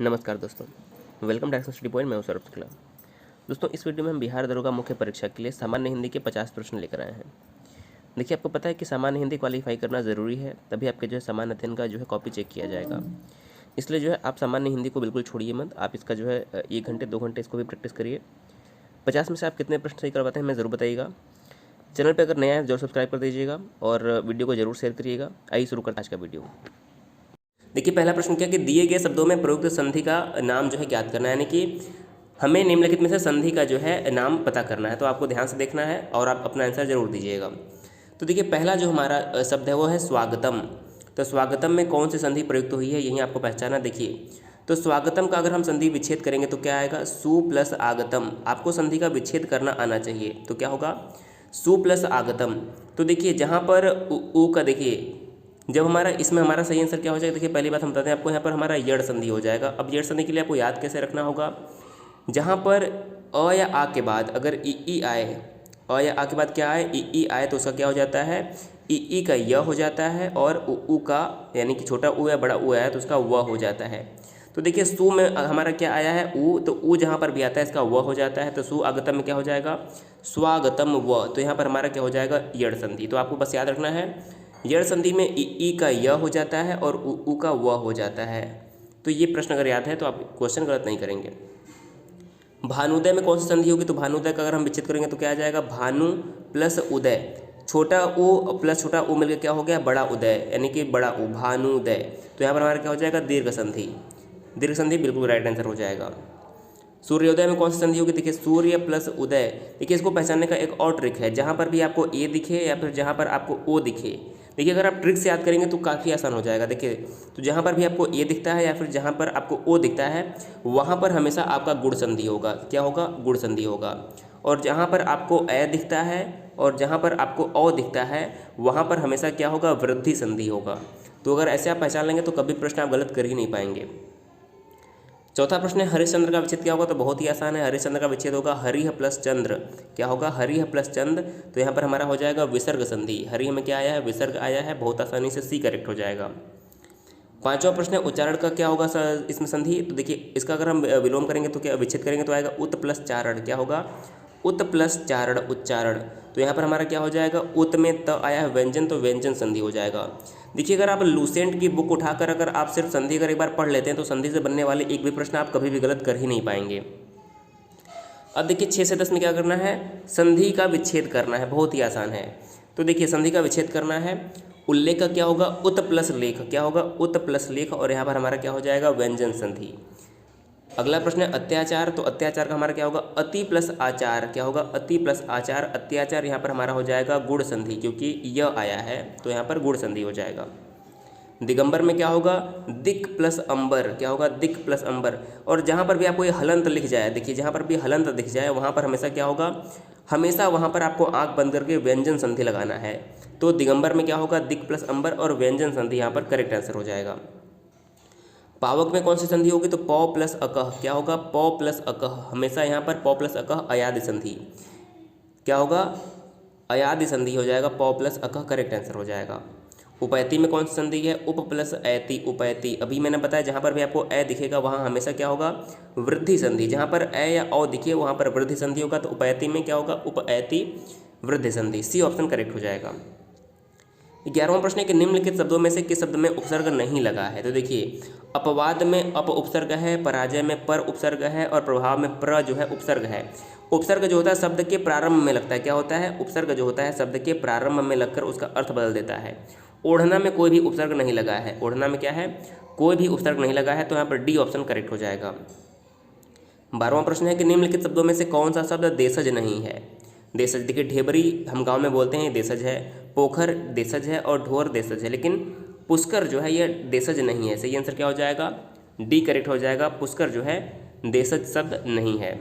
नमस्कार दोस्तों, welcome to study point. मैं हूं सौरभ शुक्ला। दोस्तों, इस वीडियो में हम बिहार दरोगा मुख्य परीक्षा के लिए सामान्य हिंदी के 50 प्रश्न लेकर आए हैं। देखिए, आपको पता है कि सामान्य हिंदी क्वालिफाई करना ज़रूरी है, तभी आपके जो है सामान्य अध्ययन का जो है कॉपी चेक किया जाएगा। इसलिए जो है आप सामान्य हिंदी को बिल्कुल छोड़िए मत। आप इसका जो है 1 घंटे 2 घंटे इसको भी प्रैक्टिस करिए। 50 में से आप कितने प्रश्न सही कर पाते हैं, हमें ज़रूर बताइएगा। चैनल पर अगर नया है जरूर सब्सक्राइब कर दीजिएगा और वीडियो को जरूर शेयर करिएगा। आइए शुरू करते हैं आज का वीडियो। देखिए, पहला प्रश्न क्या कि दिए गए शब्दों में प्रयुक्त संधि का नाम जो है ज्ञात करना है, यानी कि हमें निम्नलिखित में से संधि का जो है नाम पता करना है। तो आपको ध्यान से देखना है और आप अपना आंसर जरूर दीजिएगा। तो देखिए, पहला जो हमारा शब्द है वो है स्वागतम। तो स्वागतम में कौन सी संधि प्रयुक्त हुई है, यही आपको पहचाना। देखिए, तो स्वागतम का अगर हम संधि विच्छेद करेंगे तो क्या आएगा, सु प्लस आगतम। आपको संधि का विच्छेद करना आना चाहिए, तो क्या होगा, सु प्लस आगतम। तो देखिए, जहाँ पर उ का देखिए, जब हमारा इसमें हमारा सही आंसर क्या हो जाएगा। देखिए, पहली बात हम बताते हैं आपको, यहाँ पर हमारा यड़ संधि हो जाएगा। अब यड़ संधि के लिए आपको याद कैसे रखना होगा, जहाँ पर अ या आ के बाद अगर ई आए, अ या आ के बाद क्या आए, ई आए, तो उसका क्या हो जाता है, ई का य हो जाता है, और उ का यानी कि छोटा उ या बड़ा उ आया तो उसका व हो जाता है। तो देखिए, सु में हमारा क्या आया है, उ, तो उ जहाँ पर भी आता है इसका व हो जाता है। तो सु आगतम में क्या हो जाएगा, स्वागतम व। तो यहाँ पर हमारा क्या हो जाएगा, यड़ संधि। तो आपको बस याद रखना है, यड़ संधि में ई का य हो जाता है और उ का व हो जाता है। तो ये प्रश्न अगर याद है तो आप क्वेश्चन गलत नहीं करेंगे। भानुदय में कौन सी संधि होगी, तो भानुदय का अगर हम विच्छेद करेंगे तो क्या आ जाएगा, भानु प्लस उदय। छोटा उ प्लस छोटा उ मिलकर क्या हो गया, बड़ा उदय, यानी कि बड़ा उ, भानुदय। तो यहाँ पर हमारा क्या हो जाएगा, दीर्घ संधि। दीर्घ संधि बिल्कुल राइट आंसर हो जाएगा। सूर्योदय में कौन सी संधि होगी, देखिए सूर्य प्लस उदय। देखिए, इसको पहचानने का एक और ट्रिक है, जहाँ पर भी आपको ए दिखे या फिर जहाँ पर आपको ओ दिखे। देखिए, अगर आप ट्रिक से याद करेंगे तो काफ़ी आसान हो जाएगा। देखिए, तो जहाँ पर भी आपको ए दिखता है या फिर जहाँ पर आपको ओ दिखता है, वहाँ पर हमेशा आपका गुण संधि होगा। क्या होगा, गुण संधि होगा। और जहाँ पर आपको ए दिखता है और जहाँ पर आपको ओ दिखता है, वहाँ पर हमेशा क्या होगा, वृद्धि संधि होगा। तो अगर ऐसे आप पहचान लेंगे तो कभी प्रश्न आप गलत कर ही नहीं पाएंगे। चौथा प्रश्न है हरिश्चंद्र का विच्छेद क्या होगा, तो बहुत ही आसान है। हरिश्चंद्र का विच्छेद होगा हरिह प्लस चंद्र। क्या होगा, हरिह प्लस चंद्र। तो यहाँ पर हमारा हो जाएगा विसर्ग संधि। हरिह में क्या आया है, विसर्ग आया है, बहुत आसानी से सी करेक्ट हो जाएगा। पांचवा प्रश्न है उच्चारण का क्या होगा इसमें संधि। तो देखिए, इसका अगर हम विलोम करेंगे तो क्या, विच्छेद करेंगे तो आएगा उत प्लस चारण। क्या होगा, उत प्लस चारण, उच्चारण। तो यहाँ पर हमारा क्या हो जाएगा, उत में त आया है व्यंजन, तो व्यंजन संधि हो जाएगा। देखिए, अगर आप लूसेंट की बुक उठाकर अगर आप सिर्फ संधि अगर एक बार पढ़ लेते हैं तो संधि से बनने वाले एक भी प्रश्न आप कभी भी गलत कर ही नहीं पाएंगे। अब देखिए, 6 से 10 में क्या करना है, संधि का विच्छेद करना है, बहुत ही आसान है। तो देखिए, संधि का विच्छेद करना है, उल्लेख का क्या होगा, उत प्लस लेख। क्या होगा, उत प्लस लेख, और यहाँ पर हमारा क्या हो जाएगा, व्यंजन संधि। अगला प्रश्न है अत्याचार। तो अत्याचार का हमारा क्या होगा, अति प्लस आचार। क्या होगा, अति प्लस आचार, अत्याचार। यहाँ पर हमारा हो जाएगा गुण संधि, क्योंकि यह आया है तो यहाँ पर गुण संधि हो जाएगा। दिगंबर में क्या होगा, दिक प्लस अंबर। क्या होगा, दिक प्लस अंबर। और जहाँ पर भी आपको ये हलंत लिख जाए, देखिए जहाँ पर भी हलंत दिख जाए वहाँ पर हमेशा क्या होगा, हमेशा वहाँ पर आपको आँख बंद करके व्यंजन संधि लगाना है। तो दिगंबर में क्या होगा, दिक प्लस अंबर और व्यंजन संधि यहाँ पर करेक्ट आंसर हो जाएगा। पावक में कौन सी संधि होगी, तो पौ प्लस अकह। क्या होगा, पौ प्लस अकह। हमेशा यहाँ पर पौ प्लस अकह अयादि संधि। क्या होगा, अयादि संधि हो जाएगा, पौ प्लस अकह करेक्ट आंसर हो जाएगा। उपैति में कौन सी संधि है, उप प्लस ऐति, उपैति। अभी मैंने बताया जहाँ पर भी आपको ए दिखेगा वहाँ हमेशा क्या होगा, वृद्धि संधि। जहाँ पर ए या औ दिखे वहाँ पर वृद्धि संधि होगा। तो उपैति में क्या होगा, उपैति वृद्धि संधि। सी ऑप्शन करेक्ट हो जाएगा। 11वां प्रश्न है कि निम्नलिखित शब्दों में से किस शब्द में उपसर्ग नहीं लगा है। तो देखिए, अपवाद में अप उपसर्ग है, पराजय में पर उपसर्ग है, और प्रभाव में प्र जो है उपसर्ग है। उपसर्ग जो होता है शब्द के प्रारंभ में लगता है। क्या होता है, उपसर्ग जो होता है शब्द के प्रारंभ में लगकर उसका अर्थ बदल देता है। ओढ़ना में कोई भी उपसर्ग नहीं लगा है। ओढ़ना में क्या है, कोई भी उपसर्ग नहीं लगा है, तो यहाँ पर डी ऑप्शन करेक्ट हो जाएगा। 12वां प्रश्न है कि निम्नलिखित शब्दों में से कौन सा शब्द देशज नहीं है। देशज, देखिए ढेबरी हम गांव में बोलते हैं देशज है, पोखर देशज है और ढोर देशज है, लेकिन पुष्कर जो है ये देशज नहीं है। सही आंसर क्या हो जाएगा, डी करेक्ट हो जाएगा। पुष्कर जो है देशज शब्द नहीं है।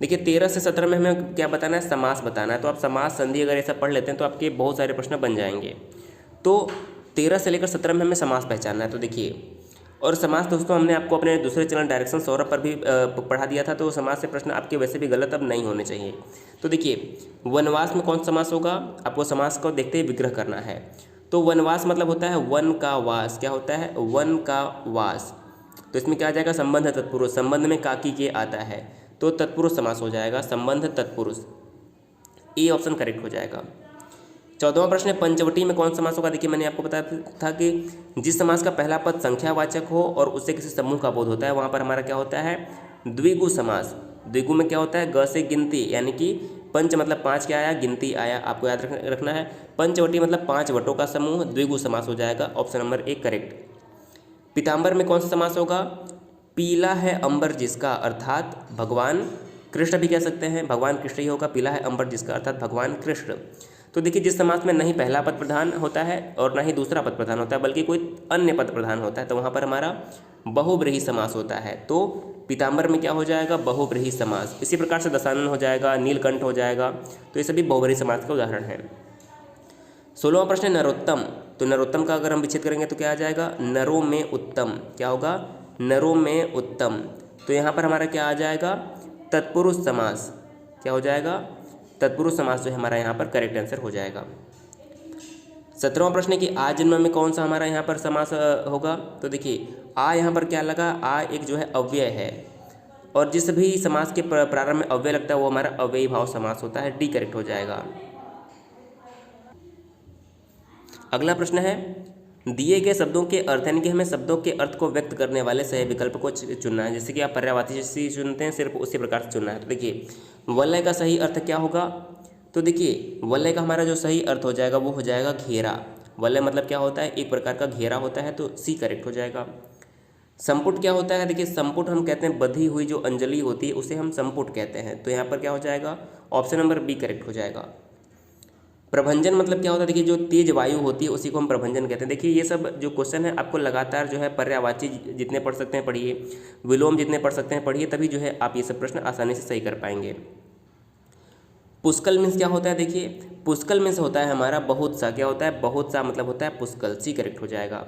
देखिए, 13 से 17 में हमें क्या बताना है, समास बताना है। तो आप समास संधि अगर ऐसा पढ़ लेते हैं तो आपके बहुत सारे प्रश्न बन जाएंगे। तो 13 से लेकर 17 में हमें समास पहचानना है। तो देखिए, और समास दोस्तों हमने आपको अपने दूसरे चैनल डायरेक्शन सौरभ पर भी पढ़ा दिया था। तो समास से प्रश्न आपके वैसे भी गलत अब नहीं होने चाहिए। तो देखिए, वनवास में कौन सा समास होगा, आपको समास को देखते ही विग्रह करना है। तो वनवास मतलब होता है वन का वास। क्या होता है, वन का वास। तो इसमें क्या आ जाएगा, संबंध तत्पुरुष, संबंध में काकी के आता है तो तत्पुरुष समास हो जाएगा, संबंध तत्पुरुष। ए ऑप्शन करेक्ट हो जाएगा। 14वां प्रश्न है, पंचवटी में कौन समास होगा। देखिए मैंने आपको बताया था कि जिस समास का पहला पद संख्यावाचक हो और उससे किसी समूह का बोध होता है वहाँ पर हमारा क्या होता है, द्विगु समास। द्विगु में क्या होता है, ग से गिनती, यानी कि पंच मतलब 5 क्या आया, गिनती आया, आपको याद रखना है। पंचवटी मतलब 5 वटों का समूह, द्विगु समास हो जाएगा, ऑप्शन नंबर 1 करेक्ट। पीताम्बर में कौन सा समास होगा, पीला है अंबर जिसका, अर्थात भगवान कृष्ण भी कह सकते हैं, भगवान कृष्ण ही होगा, पीला है अंबर जिसका अर्थात भगवान कृष्ण। तो देखिए जिस समास में नहीं पहला पद प्रधान होता है और ना ही दूसरा पद प्रधान होता है बल्कि कोई अन्य पद प्रधान होता है तो वहाँ पर हमारा बहुब्रीहि समास होता है। तो पीताम्बर में क्या हो जाएगा, बहुब्रीहि समास। इसी प्रकार से दशानन हो जाएगा, नीलकंठ हो जाएगा, तो ये सभी बहुब्रीहि समास के उदाहरण हैं। 16वां प्रश्न है नरोत्तम। तो नरोत्तम का अगर हम विच्छेद करेंगे तो क्या आ जाएगा, नरों में उत्तम। क्या होगा, नरों में उत्तम। तो यहाँ पर हमारा क्या आ जाएगा, तत्पुरुष समास। क्या हो जाएगा, तत्पुरुष समास जो है हमारा यहाँ पर करेक्ट आंसर हो जाएगा। 17वां प्रश्न है कि आ जन्म में कौन सा हमारा यहाँ पर समास होगा। तो देखिए आ यहाँ पर क्या लगा, आ एक जो है अव्यय है और जिस भी समास के प्रारंभ में अव्यय लगता है वो हमारा अव्ययी भाव समास होता है, डी करेक्ट हो जाएगा। अगला प्रश्न है, दिए गए शब्दों के अर्थ, यानी कि हमें शब्दों के अर्थ को व्यक्त करने वाले सही विकल्प को चुनना है। जैसे कि आप पर्यायवाची जैसे चुनते हैं सिर्फ उसी प्रकार से चुनना है। तो देखिए वलय का सही अर्थ क्या होगा, तो देखिए वलय का हमारा जो सही अर्थ हो जाएगा वो हो जाएगा घेरा। वलय मतलब क्या होता है, एक प्रकार का घेरा होता है, तो सी करेक्ट हो जाएगा। संपुट क्या होता है, देखिए संपुट हम कहते हैं बधी हुई जो अंजलि होती है उसे हम संपुट कहते हैं, तो यहाँ पर क्या हो जाएगा, ऑप्शन नंबर बी करेक्ट हो जाएगा। प्रभंजन मतलब क्या होता है, देखिए जो तेज वायु होती है उसी को हम प्रभंजन कहते हैं। देखिए ये सब जो क्वेश्चन है आपको लगातार जो है पर्यायवाची जितने पढ़ सकते हैं पढ़िए, विलोम जितने पढ़ सकते हैं पढ़िए, तभी जो है आप ये सब प्रश्न आसानी से सही कर पाएंगे। पुष्कल मीन्स क्या होता है, देखिए पुष्कल मीन्स होता है हमारा बहुत सा। क्या होता है, बहुत सा मतलब होता है पुष्कल, सी करेक्ट हो जाएगा।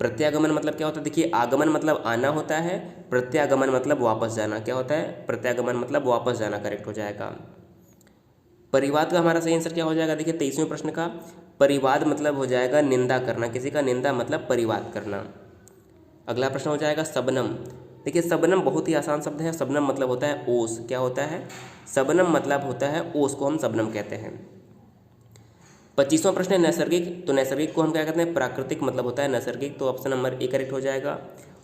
प्रत्यागमन मतलब क्या होता है, देखिए आगमन मतलब आना होता है, प्रत्यागमन मतलब वापस जाना। क्या होता है, प्रत्यागमन मतलब वापस जाना, करेक्ट हो जाएगा। परिवाद का हमारा सही आंसर क्या हो जाएगा, देखिए 23वें प्रश्न का परिवाद मतलब हो जाएगा निंदा करना, किसी का निंदा मतलब परिवाद करना। अगला प्रश्न हो जाएगा शबनम। देखिए शबनम बहुत ही आसान शब्द है, शबनम मतलब होता है ओस। क्या होता है, शबनम मतलब होता है ओस को हम शबनम कहते हैं। 25वां प्रश्न है नैसर्गिक। तो नैसर्गिक को हम क्या कहते हैं, प्राकृतिक मतलब होता है नैसर्गिक, तो ऑप्शन नंबर ए करेक्ट हो जाएगा।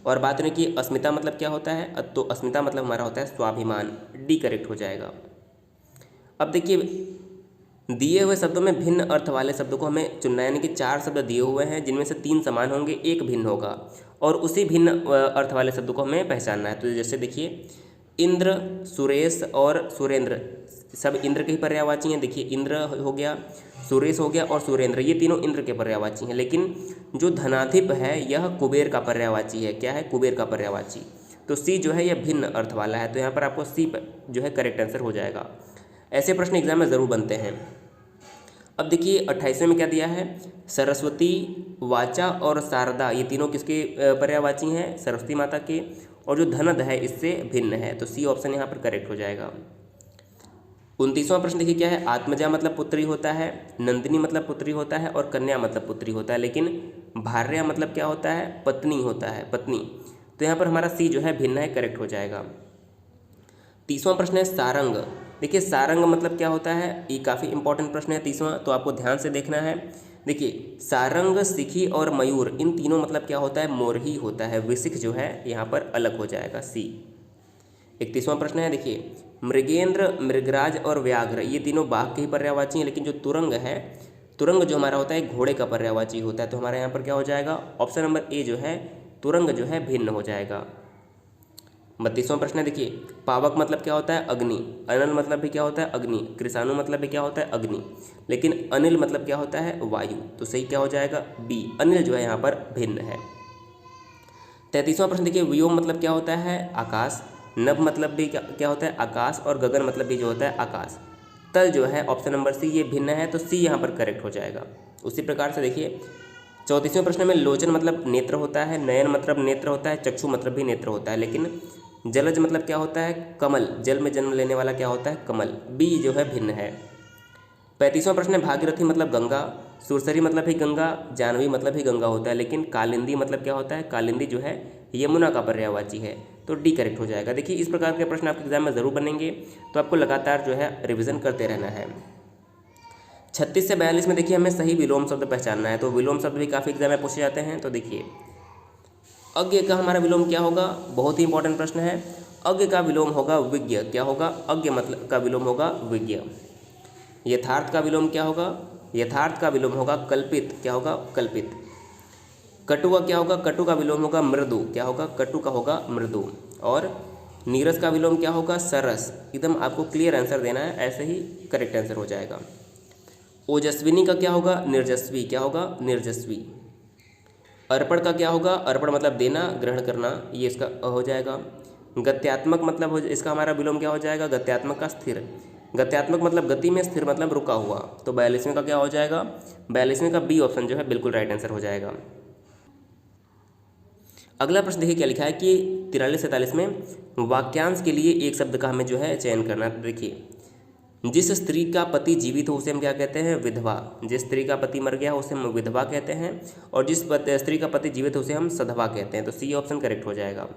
और बात करें कि अस्मिता मतलब क्या होता है, तो अस्मिता मतलब हमारा होता है स्वाभिमान, डी करेक्ट हो जाएगा। अब देखिए दिए हुए शब्दों में भिन्न अर्थ वाले शब्दों को हमें चुनना है, यानी कि 4 शब्द दिए हुए हैं जिनमें से 3 समान होंगे, एक भिन्न होगा और उसी भिन्न अर्थ वाले शब्दों को हमें पहचानना है। तो जैसे देखिए इंद्र, सुरेश और सुरेंद्र सब इंद्र के ही पर्यायवाची हैं। देखिए इंद्र हो गया, सुरेश हो गया और सुरेंद्र, ये तीनों इंद्र के पर्यायवाची हैं। लेकिन जो धनाधिप है यह कुबेर का पर्यायवाची है। क्या है, कुबेर का पर्यायवाची। तो सी जो है यह भिन्न अर्थ वाला है, तो यहाँ पर आपको सी जो है करेक्ट आंसर हो जाएगा। ऐसे प्रश्न एग्जाम में ज़रूर बनते हैं। अब देखिए 28वें में क्या दिया है, सरस्वती, वाचा और शारदा, ये तीनों किसके पर्यायवाची हैं, सरस्वती माता के, और जो धनद है इससे भिन्न है, तो सी ऑप्शन यहाँ पर करेक्ट हो जाएगा। 29वां प्रश्न देखिए क्या है, आत्मजा मतलब पुत्री होता है, नंदिनी मतलब पुत्री होता है और कन्या मतलब पुत्री होता है, लेकिन भार्या मतलब क्या होता है, पत्नी होता है, पत्नी। तो यहाँ पर हमारा सी जो है भिन्न है, करेक्ट हो जाएगा। 30वां प्रश्न है सारंग। देखिए सारंग मतलब क्या होता है, ये काफ़ी इंपॉर्टेंट प्रश्न है 30वां, तो आपको ध्यान से देखना है। देखिए सारंग, सिखी और मयूर, इन तीनों मतलब क्या होता है, मोर ही होता है। विसिख जो है यहाँ पर अलग हो जाएगा, सी। 31वां प्रश्न है, देखिए मृगेंद्र, मृगराज और व्याघ्र, ये तीनों बाघ के ही पर्यायवाची हैं, लेकिन जो तुरंग है, तुरंग जो हमारा होता है घोड़े का पर्यायवाची होता है, तो हमारे यहाँ पर क्या हो जाएगा, ऑप्शन नंबर ए जो है तुरंग जो है भिन्न हो जाएगा। 32वां प्रश्न है, देखिए पावक मतलब क्या होता है, अग्नि। अनल मतलब भी क्या होता है, अग्नि। कृषाणु मतलब भी क्या होता है, अग्नि। लेकिन अनिल मतलब क्या होता है, वायु। तो सही क्या हो जाएगा, बी, अनिल जो है यहाँ पर भिन्न है। 33वां प्रश्न देखिए व्योम मतलब क्या होता है, आकाश। नभ मतलब भी क्या होता है, आकाश। और गगन मतलब भी जो होता है आकाश। तल जो है ऑप्शन नंबर सी ये भिन्न है, तो सी यहाँ पर करेक्ट हो जाएगा। उसी प्रकार से देखिए 34वें प्रश्न में लोचन मतलब नेत्र होता है, नयन मतलब नेत्र होता है, चक्षु मतलब भी नेत्र होता है, लेकिन जलज मतलब क्या होता है, कमल। जल में जन्म लेने वाला क्या होता है, कमल। बी जो है भिन्न है। 35वां प्रश्न है भागीरथी मतलब गंगा। सुरसरी मतलब भी गंगा, जानवी मतलब भी गंगा होता है, लेकिन कालिंदी मतलब क्या होता है, कालिंदी जो है यमुना का पर्यायवाची है, तो डी करेक्ट हो जाएगा। देखिए इस प्रकार के प्रश्न आपके एग्जाम में ज़रूर बनेंगे, तो आपको लगातार जो है रिवीजन करते रहना है। 36 से 42 में देखिए हमें सही विलोम शब्द पहचानना है, तो विलोम शब्द भी काफ़ी एग्जाम में पूछे जाते हैं। तो देखिए अज्ञ का हमारा विलोम क्या होगा, बहुत ही इंपॉर्टेंट प्रश्न है। अज्ञ का विलोम होगा विज्ञ, क्या होगा, अज्ञ मतलब का विलोम होगा विज्ञ। यथार्थ का विलोम क्या होगा, यथार्थ का विलोम होगा कल्पित, क्या होगा, कल्पित। कटु का क्या होगा, कटु का विलोम होगा मृदु, क्या होगा, कटु का होगा मृदु। और नीरस का विलोम क्या होगा, सरस। एकदम आपको क्लियर आंसर देना है, ऐसे ही करेक्ट आंसर हो जाएगा। ओजस्विनी का क्या होगा, निर्जस्वी, क्या होगा, निर्जस्वी। अर्पण का क्या होगा, अर्पण मतलब देना, ग्रहण करना, ये इसका हो जाएगा। गत्यात्मक मतलब इसका हमारा विलोम क्या हो जाएगा, गत्यात्मक का स्थिर। गत्यात्मक मतलब गति में, स्थिर मतलब रुका हुआ। तो 42वें का क्या हो जाएगा, 42वें का बी ऑप्शन जो है बिल्कुल राइट आंसर हो जाएगा। अगला प्रश्न देखिए क्या लिखा है कि 43-44 में वाक्यांश के लिए एक शब्द का हमें जो है चयन करना है। तो देखिए जिस स्त्री का पति जीवित हो उसे हम क्या कहते हैं, विधवा। जिस स्त्री का पति मर गया हो उसे हम विधवा कहते हैं, और जिस स्त्री का पति जीवित हो उसे हम सधवा कहते हैं। तो सी ऑप्शन करेक्ट हो जाएगा।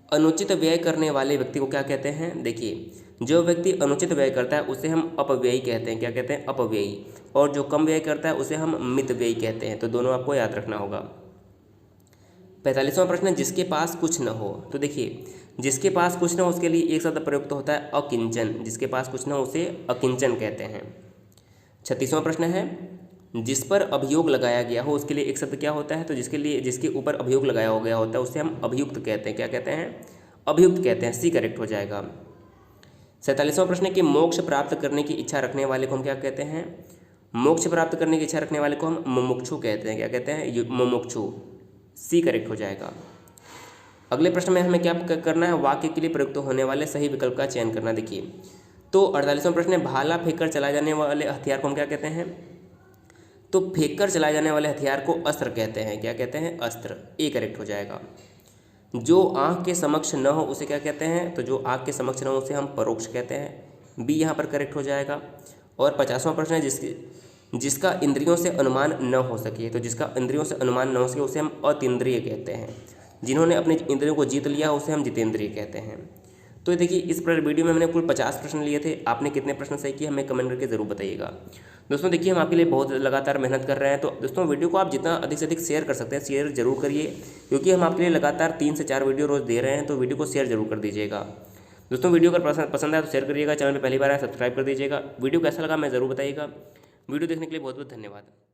अनुचित व्यय करने वाले व्यक्ति को क्या कहते हैं, देखिए जो व्यक्ति अनुचित व्यय करता है उसे हम अपव्ययी कहते हैं, क्या कहते हैं, अपव्ययी। और जो कम व्यय करता है उसे हम मितव्ययी कहते हैं। तो दोनों आपको याद रखना होगा। 45वां प्रश्न है जिसके पास कुछ न हो। तो देखिए जिसके पास कुछ न हो उसके लिए एक शब्द प्रयुक्त होता है अकिंचन। जिसके पास कुछ न हो उसे अकिंचन कहते हैं। 36वां प्रश्न है जिस पर अभियोग लगाया गया हो उसके लिए एक शब्द क्या होता है, तो जिसके ऊपर अभियोग लगाया गया होता है उसे हम अभियुक्त कहते हैं, क्या कहते हैं, अभियुक्त कहते हैं। सी करेक्ट हो जाएगा। 47वां प्रश्न है कि मोक्ष प्राप्त करने की इच्छा रखने वाले को हम क्या कहते हैं, मोक्ष प्राप्त करने की इच्छा रखने वाले को हम मुमुक्षु कहते हैं, क्या कहते हैं, मुमुक्षु। सी करेक्ट हो जाएगा। अगले प्रश्न में हमें क्या करना है, वाक्य के लिए प्रयुक्त होने वाले सही विकल्प का चयन करना। देखिए तो 48वां प्रश्न है भाला फेंककर चलाए जाने वाले हथियार को हम क्या कहते हैं, तो फेंककर चलाए जाने वाले हथियार को अस्त्र कहते हैं, क्या कहते हैं, अस्त्र। ए करेक्ट हो जाएगा। जो आँख के समक्ष न हो उसे क्या कहते हैं, तो जो आँख के समक्ष न हो उसे हम परोक्ष कहते हैं। बी यहाँ पर करेक्ट हो जाएगा। और 50वां प्रश्न है जिसका इंद्रियों से अनुमान न हो सके, तो जिसका इंद्रियों से अनुमान न हो सके उसे हम अतीन्द्रिय कहते हैं। जिन्होंने अपने इंद्रियों को जीत लिया उसे हम जितेंद्रिय कहते हैं। तो देखिए इस वीडियो में मैंने कुल 50 प्रश्न लिए थे। आपने कितने प्रश्न सही किए हमें कमेंट करके ज़रूर बताइएगा। दोस्तों देखिए हम आपके लिए बहुत लगातार मेहनत कर रहे हैं, तो दोस्तों वीडियो को आप जितना अधिक से अधिक शेयर कर सकते हैं शेयर जरूर करिए, क्योंकि हम आपके लिए लगातार 3 से 4 वीडियो रोज़ दे रहे हैं। तो वीडियो को शेयर जरूर कर दीजिएगा। दोस्तों वीडियो अगर पसंद आए तो शेयर करिएगा, चैनल पर पहली बार आए सब्सक्राइब कर दीजिएगा। वीडियो कैसा लगा मैं ज़रूर बताइएगा। वीडियो देखने के लिए बहुत बहुत धन्यवाद।